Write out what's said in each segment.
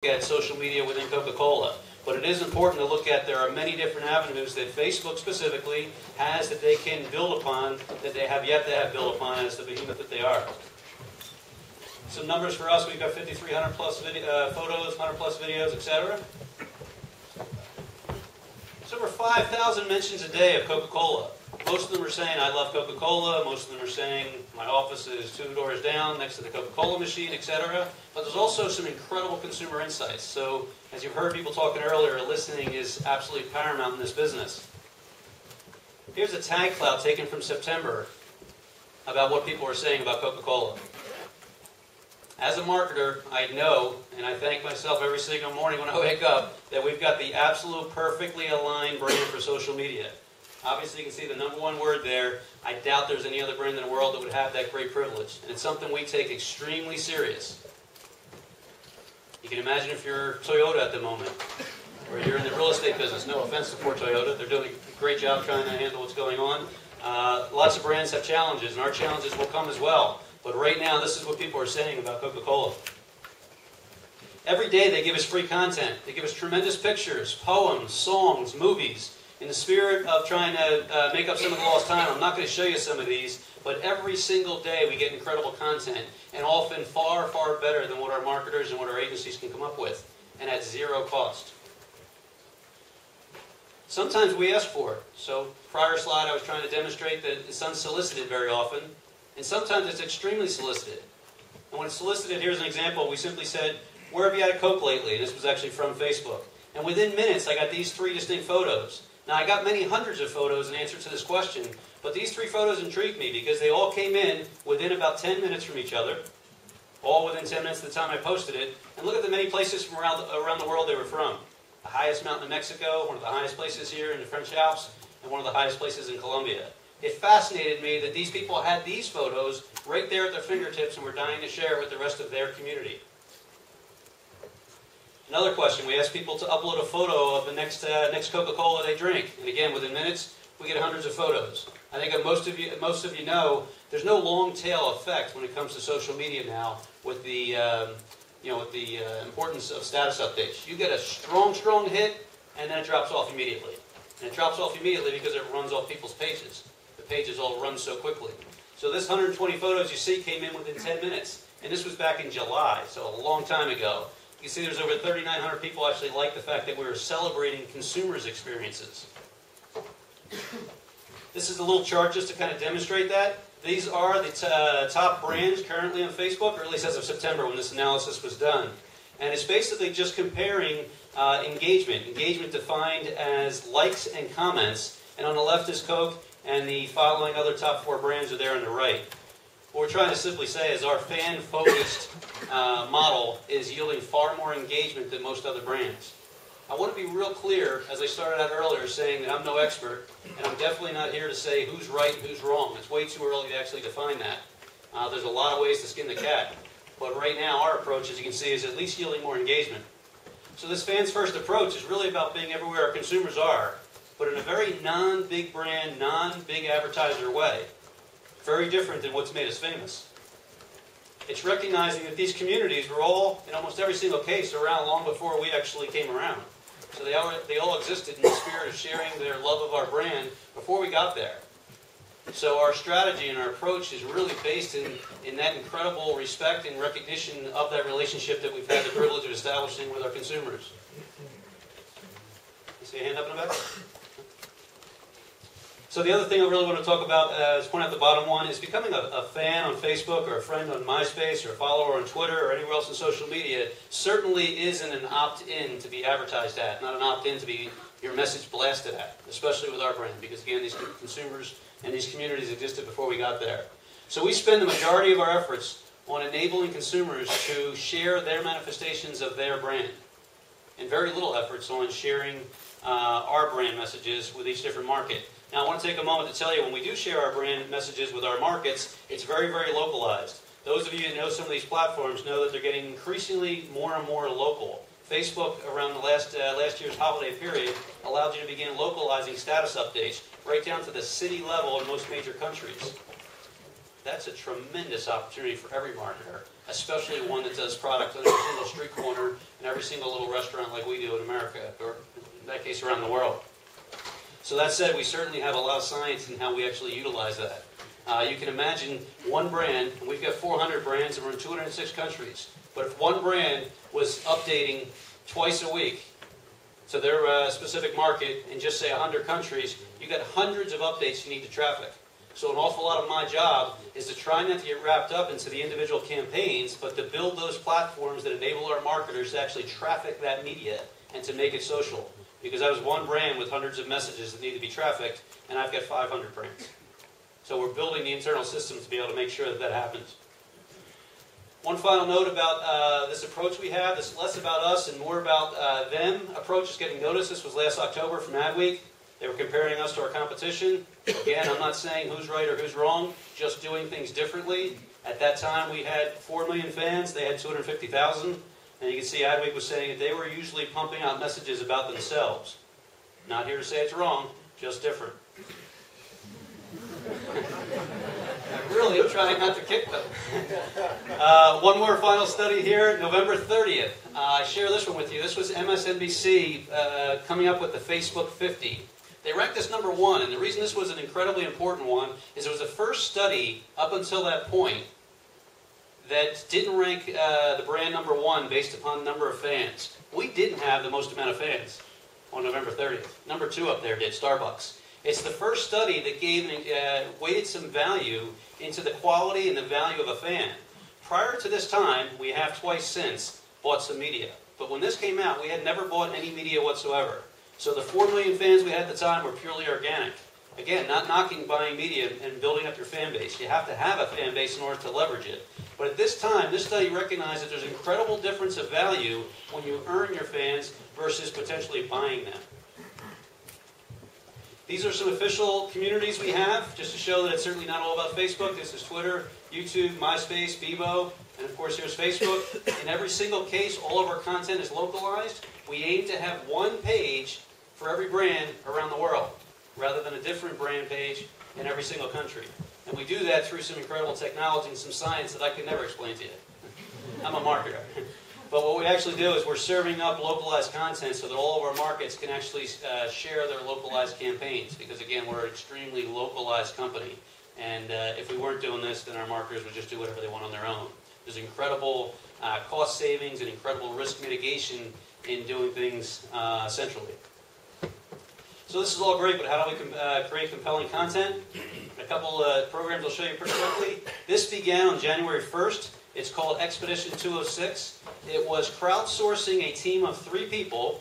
at social media within Coca Cola. But it is important to look at there are many different avenues that Facebook specifically has that they can build upon, that they have yet to have built upon as the behemoth that they are. Some numbers for us, we've got 5,300 plus photos, 100 plus videos, etc. It's over 5,000 mentions a day of Coca Cola. Most of them are saying, I love Coca Cola. Most of them are saying, my office is 2 doors down next to the Coca Cola machine, etc. But there's also some incredible consumer insights. So, as you've heard people talking earlier, listening is absolutely paramount in this business. Here's a tag cloud taken from September about what people are saying about Coca Cola. As a marketer, I know, and I thank myself every single morning when I wake up, that we've got the absolute perfectly aligned brand for social media. Obviously, you can see the #1 word there. I doubt there's any other brand in the world that would have that great privilege. And it's something we take extremely serious. You can imagine if you're Toyota at the moment, or you're in the real estate business. No offense to poor Toyota. They're doing a great job trying to handle what's going on. Lots of brands have challenges, and our challenges will come as well. But right now, this is what people are saying about Coca Cola. Every day, they give us free content. They give us tremendous pictures, poems, songs, movies. In the spirit of trying to make up some of the lost time, I'm not going to show you some of these, but every single day we get incredible content, and often far, far better than what our marketers and what our agencies can come up with, and at zero cost. Sometimes we ask for it. So, prior slide I was trying to demonstrate that it's unsolicited very often, and sometimes it's extremely solicited. And when it's solicited, here's an example. We simply said, where have you had a Coke lately? And this was actually from Facebook. And within minutes, I got these 3 distinct photos. Now, I got many hundreds of photos in answer to this question, but these 3 photos intrigued me because they all came in within about 10 minutes from each other, all within 10 minutes of the time I posted it, and look at the many places from around the world they were from. The highest mountain in Mexico, one of the highest places here in the French Alps, and one of the highest places in Colombia. It fascinated me that these people had these photos right there at their fingertips and were dying to share it with the rest of their community. Another question, we asked people to upload a photo of the next Coca-Cola they drink. And again, within minutes, we get hundreds of photos. I think most of you know, there's no long tail effect when it comes to social media now with the, importance of status updates. You get a strong hit, and then it drops off immediately. And it drops off immediately because it runs off people's pages. The pages all run so quickly. So this 120 photos you see came in within 10 minutes. And this was back in July, so a long time ago. You can see there's over 3,900 people actually like the fact that we were celebrating consumers' experiences. This is a little chart just to kind of demonstrate that. These are the top brands currently on Facebook, or at least as of September when this analysis was done. And it's basically just comparing engagement. Engagement defined as likes and comments. And on the left is Coke, and the following other top 4 brands are there on the right. What we're trying to simply say is our fan-focused model is yielding far more engagement than most other brands. I want to be real clear, as I started out earlier, saying that I'm no expert, and I'm definitely not here to say who's right and who's wrong. It's way too early to actually define that. There's a lot of ways to skin the cat. But right now, our approach, as you can see, is at least yielding more engagement. So this fans-first approach is really about being everywhere our consumers are, but in a very non-big brand, non-big advertiser way. Very different than what's made us famous. It's recognizing that these communities were all, in almost every single case, around long before we actually came around. So they all existed in the spirit of sharing their love of our brand before we got there. So our strategy and our approach is really based in that incredible respect and recognition of that relationship that we've had the privilege of establishing with our consumers. You see a hand up in the back? So the other thing I really want to talk about, is point out the bottom one, is becoming a fan on Facebook or a friend on MySpace or a follower on Twitter or anywhere else in social media certainly isn't an opt-in to be advertised at, not an opt-in to be your message blasted at, especially with our brand, because again, these consumers and these communities existed before we got there. So we spend the majority of our efforts on enabling consumers to share their manifestations of their brand, and very little efforts on sharing our brand messages with each different market. Now, I want to take a moment to tell you, when we do share our brand messages with our markets, it's very, very localized. Those of you who know some of these platforms know that they're getting increasingly more and more local. Facebook, around the last year's holiday period, allowed you to begin localizing status updates right down to the city level in most major countries. that's a tremendous opportunity for every marketer, especially one that does product on every single street corner and every single little restaurant like we do in America, or in that case around the world. So that said, we certainly have a lot of science in how we actually utilize that. You can imagine one brand, and we've got 400 brands and we're in 206 countries, but if one brand was updating twice a week to their specific market in just say 100 countries, you got hundreds of updates you need to traffic. So an awful lot of my job is to try not to get wrapped up into the individual campaigns, but to build those platforms that enable our marketers to actually traffic that media and to make it social. Because I was one brand with hundreds of messages that need to be trafficked, and I've got 500 brands. So we're building the internal systems to be able to make sure that that happens. One final note about this approach we have. This is less about us and more about them. Approach is getting noticed. This was last October from Adweek. They were comparing us to our competition. Again, I'm not saying who's right or who's wrong, just doing things differently. At that time, we had 4 million fans. They had 250,000. And you can see Adweek was saying that they were usually pumping out messages about themselves. Not here to say it's wrong, just different. I really am trying not to kick them. One more final study here, November 30th. I share this one with you. This was MSNBC coming up with the Facebook 50. They ranked us number 1, and the reason this was an incredibly important one is it was the first study up until that point that didn't rank the brand number 1 based upon the number of fans. We didn't have the most amount of fans on November 30th. Number 2 up there did, Starbucks. It's the first study that gave weighted some value into the quality and the value of a fan. Prior to this time, we have twice since bought some media. But when this came out, we had never bought any media whatsoever. So the 4 million fans we had at the time were purely organic. Again, not knocking buying media and building up your fan base. You have to have a fan base in order to leverage it. But at this time, this study recognized that there's an incredible difference of value when you earn your fans versus potentially buying them. These are some official communities we have, just to show that it's certainly not all about Facebook. This is Twitter, YouTube, MySpace, Bebo, and of course here's Facebook. In every single case, all of our content is localized. We aim to have one page for every brand around the world, rather than a different brand page in every single country. And we do that through some incredible technology and some science that I can never explain to you. I'm a marketer. But what we actually do is we're serving up localized content so that all of our markets can actually share their localized campaigns. Because again, we're an extremely localized company. And if we weren't doing this, then our marketers would just do whatever they want on their own. There's incredible cost savings and incredible risk mitigation in doing things centrally. So this is all great, but how do we create compelling content? A couple programs I'll show you pretty quickly. This began on January 1st. It's called Expedition 206. It was crowdsourcing a team of 3 people.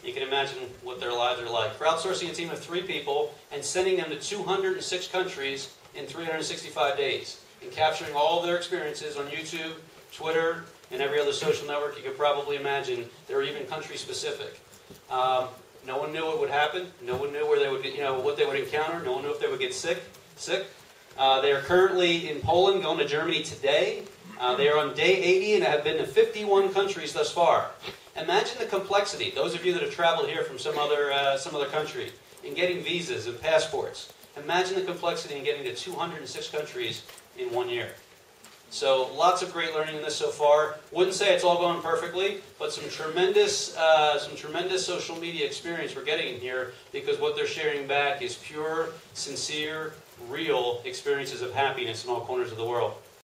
You can imagine what their lives are like. Crowdsourcing a team of 3 people and sending them to 206 countries in 365 days. And capturing all of their experiences on YouTube, Twitter, and every other social network you could probably imagine. They were even country specific. No one knew what would happen. No one knew where they would get, what they would encounter. No one knew if they would get sick. They are currently in Poland, going to Germany today. They are on day 80 and have been to 51 countries thus far. Imagine the complexity. Those of you that have traveled here from some other country and getting visas and passports. Imagine the complexity in getting to 206 countries in 1 year. So lots of great learning in this so far. Wouldn't say it's all going perfectly, but some tremendous social media experience we're getting in here because what they're sharing back is pure, sincere, real experiences of happiness in all corners of the world.